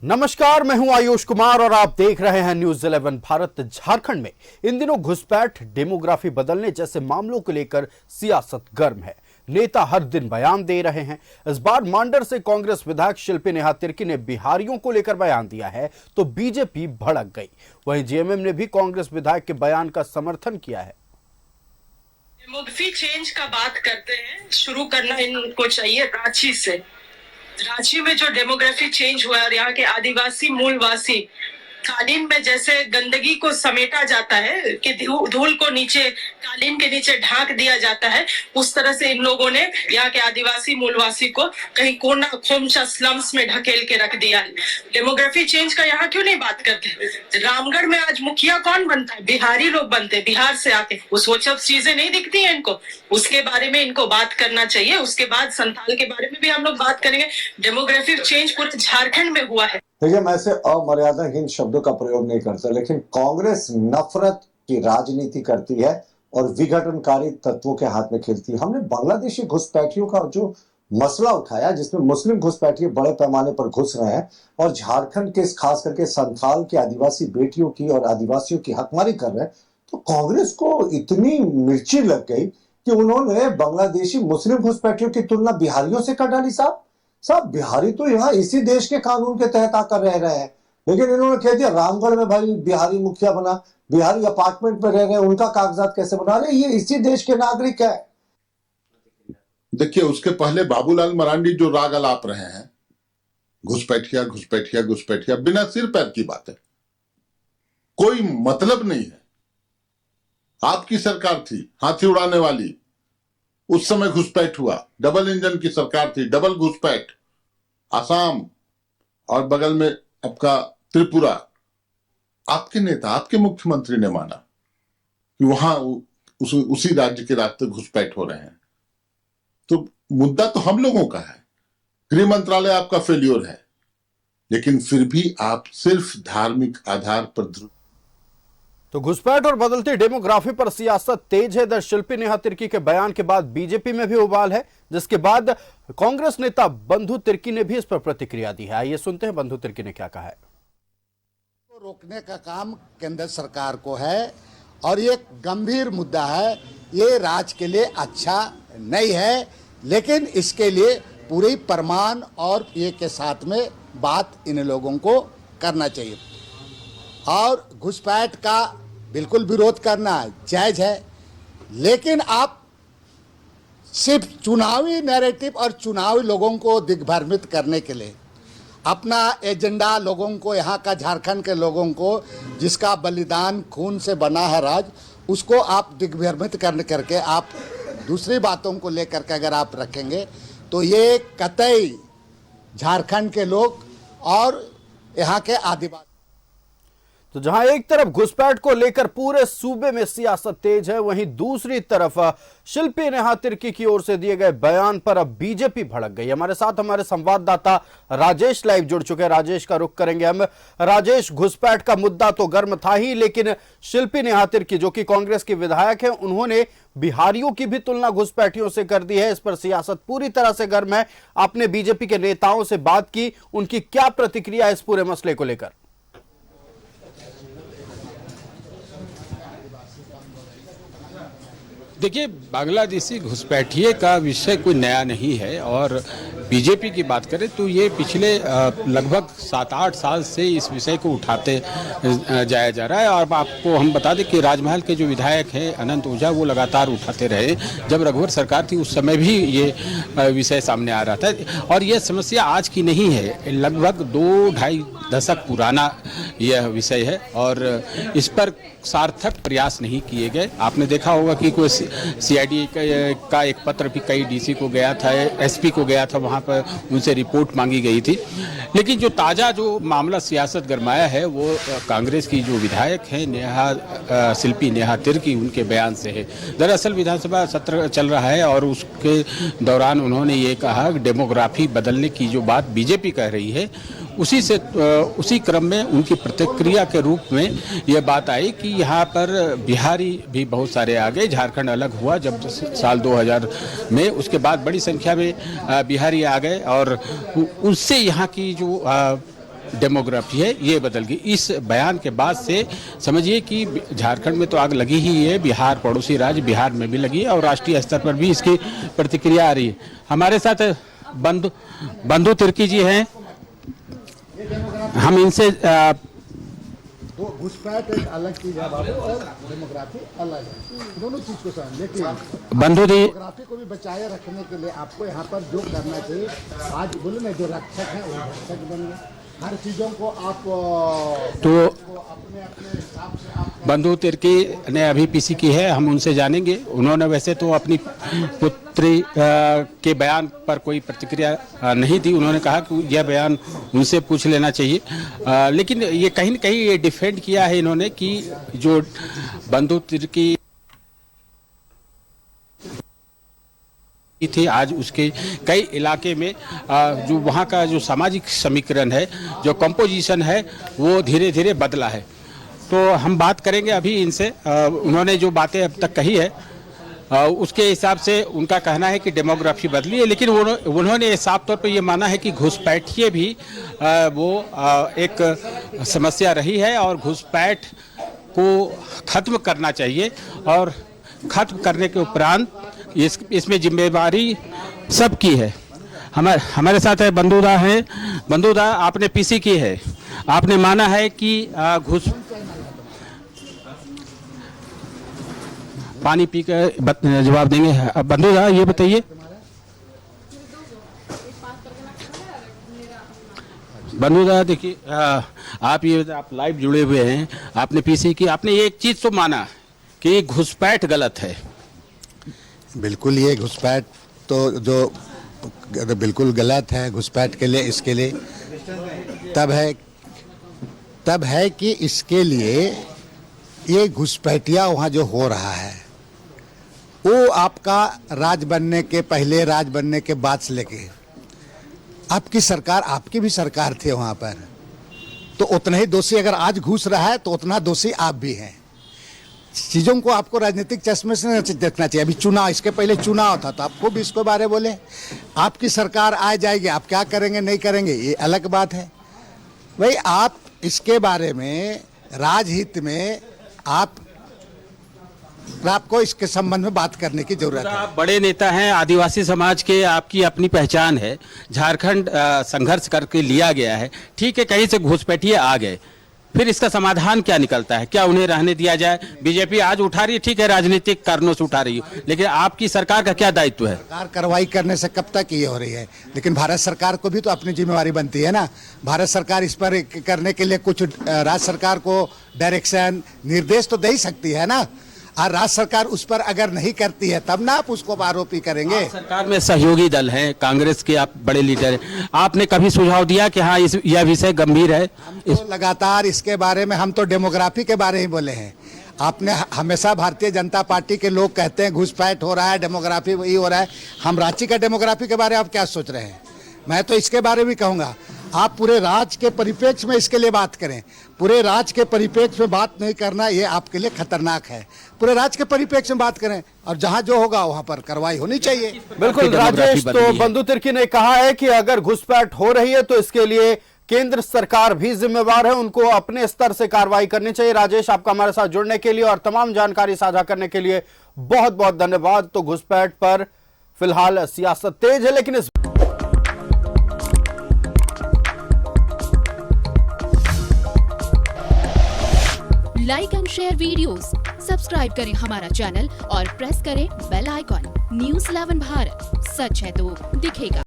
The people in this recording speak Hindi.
नमस्कार, मैं हूं आयुष कुमार और आप देख रहे हैं न्यूज 11 भारत। झारखंड में इन दिनों घुसपैठ, डेमोग्राफी बदलने जैसे मामलों को लेकर सियासत गर्म है। नेता हर दिन बयान दे रहे हैं। इस बार मांडर से कांग्रेस विधायक शिल्पी नेहा तिर्की ने बिहारियों को लेकर बयान दिया है तो बीजेपी भड़क गई। वहीं जेएमएम ने भी कांग्रेस विधायक के बयान का समर्थन किया है। डेमोग्राफी चेंज का बात करते हैं, शुरू करना इनको चाहिए रांची से। रांची में जो डेमोग्राफी चेंज हुआ है और यहाँ के आदिवासी मूलवासी कालीन में जैसे गंदगी को समेटा जाता है कि धूल को नीचे कालीन के नीचे ढांक दिया जाता है, उस तरह से इन लोगों ने यहाँ के आदिवासी मूलवासी को कहीं कोना खोमचा स्लम्स में ढकेल के रख दिया है। डेमोग्राफी चेंज का यहाँ क्यों नहीं बात करते? रामगढ़ में आज मुखिया कौन बनता है? बिहारी लोग बनते हैं, बिहार से आके। वो सब चीजें नहीं दिखती है इनको, उसके बारे में इनको बात करना चाहिए। उसके बाद संथाल के बारे में भी हम लोग बात करेंगे। डेमोग्राफी चेंज पूरे झारखंड में हुआ है। देखिए, मैं ऐसे अमर्यादाहीन शब्दों का प्रयोग नहीं करता, लेकिन कांग्रेस नफरत की राजनीति करती है और विघटनकारी तत्वों के हाथ में खेलती है। हमने बांग्लादेशी घुसपैठियों का जो मसला उठाया, जिसमें मुस्लिम घुसपैठिए बड़े पैमाने पर घुस रहे हैं और झारखंड के खास करके संथाल की आदिवासी बेटियों की और आदिवासियों की हकमारी कर रहे हैं, तो कांग्रेस को इतनी मिर्ची लग गई कि उन्होंने बांग्लादेशी मुस्लिम घुसपैठियों की तुलना बिहारियों से कर डाली। साहब, बिहारी तो यहाँ इसी देश के कानून के तहत आकर रह रहे हैं, लेकिन इन्होंने कह दिया रामगढ़ में भाई बिहारी मुखिया बना, बिहारी अपार्टमेंट में रह रहे हैं, उनका कागजात कैसे बना रहे? ये इसी देश के नागरिक है। देखिए, उसके पहले बाबूलाल मरांडी जो राग अलाप रहे हैं, घुसपैठिया घुसपैठिया घुसपैठिया, बिना सिर पैर की बात है, कोई मतलब नहीं है। आपकी सरकार थी हाथी उड़ाने वाली, उस समय घुसपैठ हुआ। डबल इंजन की सरकार थी, डबल घुसपैठ। आसाम और बगल में आपका त्रिपुरा, आपके नेता, आपके मुख्यमंत्री ने माना कि वहां उसी राज्य के रास्ते घुसपैठ हो रहे हैं। तो मुद्दा तो हम लोगों का है, गृह मंत्रालय आपका फेल्योर है, लेकिन फिर भी आप सिर्फ धार्मिक आधार पर तो घुसपैठ और बदलती डेमोग्राफी पर सियासत तेज है। इधर शिल्पी नेहा तिर्की के बयान के बाद बीजेपी में भी उबाल है, जिसके बाद कांग्रेस नेता बंधु तिर्की ने भी इस पर प्रतिक्रिया दी है। आइए सुनते हैं बंधु तिर्की ने क्या कहा है। तो रोकने का काम केंद्र सरकार को है और ये गंभीर मुद्दा है। ये राज्य के लिए अच्छा नहीं है, लेकिन इसके लिए पूरी प्रमाण और ये के साथ में बात इन लोगों को करना चाहिए। और घुसपैठ का बिल्कुल विरोध करना जायज है, लेकिन आप सिर्फ चुनावी नैरेटिव और चुनावी लोगों को दिग्भ्रमित करने के लिए अपना एजेंडा लोगों को, यहाँ का झारखंड के लोगों को जिसका बलिदान खून से बना है राज, उसको आप दिग्भ्रमित करके आप दूसरी बातों को लेकर के अगर आप रखेंगे तो ये कतई झारखंड के लोग और यहाँ के आदिवासी। तो जहां एक तरफ घुसपैठ को लेकर पूरे सूबे में सियासत तेज है, वहीं दूसरी तरफ शिल्पी नेहा तिर्की की ओर से दिए गए बयान पर अब बीजेपी भड़क गई। हमारे साथ हमारे संवाददाता राजेश लाइव जुड़ चुके हैं। राजेश का रुख करेंगे हम। राजेश, घुसपैठ का मुद्दा तो गर्म था ही, लेकिन शिल्पी नेहा तिर्की जो कि कांग्रेस की विधायक है, उन्होंने बिहारियों की भी तुलना घुसपैठियों से कर दी है। इस पर सियासत पूरी तरह से गर्म है। आपने बीजेपी के नेताओं से बात की, उनकी क्या प्रतिक्रिया इस पूरे मसले को लेकर? देखिए, बांग्लादेशी घुसपैठिए का विषय कोई नया नहीं है और बीजेपी की बात करें तो ये पिछले लगभग 7-8 साल से इस विषय को उठाते जाया जा रहा है। और आपको हम बता दें कि राजमहल के जो विधायक हैं अनंत ओझा, वो लगातार उठाते रहे। जब रघुवर सरकार थी उस समय भी ये विषय सामने आ रहा था और यह समस्या आज की नहीं है, लगभग 2-2.5 दशक पुराना यह विषय है और इस पर सार्थक प्रयास नहीं किए गए। आपने देखा होगा कि कोई सीआईडी का एक पत्र भी कई डीसी को गया था, एसपी को गया था, वहाँ पर उनसे रिपोर्ट मांगी गई थी। लेकिन जो ताज़ा जो मामला सियासत गरमाया है वो कांग्रेस की जो विधायक हैं शिल्पी नेहा तिर्की, उनके बयान से है। दरअसल विधानसभा सत्र चल रहा है और उसके दौरान उन्होंने ये कहा कि डेमोग्राफी बदलने की जो बात बीजेपी कह रही है, उसी क्रम में उनकी प्रतिक्रिया के रूप में यह बात आई कि यहाँ पर बिहारी भी बहुत सारे आ गए। झारखंड अलग हुआ जब साल 2000 में, उसके बाद बड़ी संख्या में बिहारी आ गए और उससे यहाँ की जो डेमोग्राफी है ये बदल गई। इस बयान के बाद से समझिए कि झारखंड में तो आग लगी ही है, बिहार पड़ोसी राज्य बिहार में भी लगी है और राष्ट्रीय स्तर पर भी इसकी प्रतिक्रिया आ रही है। हमारे साथ बंधु तिर्की जी हैं, हम इनसे वो घुसपैठ एक अलग चीज है बाबू और डेमोग्राफी अलग है, दोनों चीज को समझ। लेकिन बंधु जी डेमोग्राफी को भी बचाए रखने के लिए आपको यहाँ पर जो करना चाहिए, आज बोले ना जो रक्षक है वो रक्षक बन गए। हर चीजों को आप तो अपने अपने हिसाब से आप बंधु तिर्की ने अभी पीसी की है, हम उनसे जानेंगे। उन्होंने वैसे तो अपनी पुत्री के बयान पर कोई प्रतिक्रिया नहीं दी, उन्होंने कहा कि यह बयान उनसे पूछ लेना चाहिए। लेकिन ये कहीं न कहीं ये डिफेंड किया है इन्होंने कि जो बंधु तिर्की थी आज उसके कई इलाके में जो वहाँ का जो सामाजिक समीकरण है, जो कंपोजिशन है वो धीरे धीरे बदला है। तो हम बात करेंगे अभी इनसे, उन्होंने जो बातें अब तक कही है उसके हिसाब से उनका कहना है कि डेमोग्राफी बदली है, लेकिन उन्होंने साफ तौर पर ये माना है कि घुसपैठिए भी वो एक समस्या रही है और घुसपैठ को ख़त्म करना चाहिए और ख़त्म करने के उपरांत इसमें जिम्मेदारी सबकी है। हमारे साथ है बंधुदा है। बंधुदा, आपने पीसी की है, आपने माना है कि घुस पानी पी कर जवाब देंगे। बंधुदा ये बताइए, बंधुदा देखिए, आप लाइव जुड़े हुए हैं, आपने पीसी की, आपने एक चीज तो माना कि घुसपैठ गलत है। बिल्कुल, ये घुसपैठ तो जो बिल्कुल गलत है घुसपैठ के लिए। इसके लिए तब है कि इसके लिए ये घुसपैठिया वहाँ जो हो रहा है वो आपका राज बनने के पहले, राज बनने के बाद से लेके आपकी सरकार, आपकी भी सरकार थे वहाँ पर, तो उतना ही दोषी अगर आज घुस रहा है तो उतना दोषी आप भी हैं। चीज़ों को आपको राजनीतिक चश्मे से देखना चाहिए। अभी चुनाव, इसके पहले चुनाव था तो आपको भी इसके बारे बोले, आपकी सरकार आ जाएगी, आप क्या करेंगे नहीं करेंगे ये अलग बात है। भाई आप इसके बारे में राजहित में आपको इसके संबंध में बात करने की जरूरत है। आप बड़े नेता हैं, आदिवासी समाज के, आपकी अपनी पहचान है। झारखंड संघर्ष करके लिया गया है, ठीक है, कहीं से घुसपैठिए आ गए, फिर इसका समाधान क्या निकलता है? क्या उन्हें रहने दिया जाए? बीजेपी आज उठा रही है, ठीक है, राजनीतिक कारणों से उठा रही है, लेकिन आपकी सरकार का क्या दायित्व है? सरकार कार्रवाई करने से कब तक ये हो रही है, लेकिन भारत सरकार को भी तो अपनी जिम्मेवारी बनती है ना। भारत सरकार इस पर करने के लिए कुछ राज्य सरकार को डायरेक्शन, निर्देश तो दे ही सकती है ना। और राज्य सरकार उस पर अगर नहीं करती है तब ना आप उसको आरोपी करेंगे। सरकार में सहयोगी दल हैं, कांग्रेस के आप बड़े लीडर हैं, आपने कभी सुझाव दिया कि हाँ यह विषय गंभीर है? हम तो लगातार इसके बारे में, हम तो डेमोग्राफी के बारे ही बोले हैं। आपने हमेशा भारतीय जनता पार्टी के लोग कहते हैं घुसपैठ हो रहा है, डेमोग्राफी वही हो रहा है। हम रांची का डेमोग्राफी के बारे में आप क्या सोच रहे हैं? मैं तो इसके बारे में कहूँगा आप पूरे राज्य के परिप्रेक्ष्य में इसके लिए बात करें। पूरे राज्य के परिप्रेक्ष्य में बात नहीं करना ये आपके लिए खतरनाक है। पूरे राज्य के परिप्रेक्ष्य में बात करें और जहां जो होगा वहां पर कार्रवाई होनी चाहिए। बिल्कुल राजेश, तो बंधु तिर्की ने कहा है कि अगर घुसपैठ हो रही है तो इसके लिए केंद्र सरकार भी जिम्मेवार है, उनको अपने स्तर से कार्रवाई करनी चाहिए। राजेश, आपका हमारे साथ जुड़ने के लिए और तमाम जानकारी साझा करने के लिए बहुत बहुत धन्यवाद। तो घुसपैठ पर फिलहाल सियासत तेज है, लेकिन इस like and share videos, subscribe करें हमारा चैनल और प्रेस करें बेल आइकॉन। न्यूज़ 11 भारत, सच है तो दिखेगा।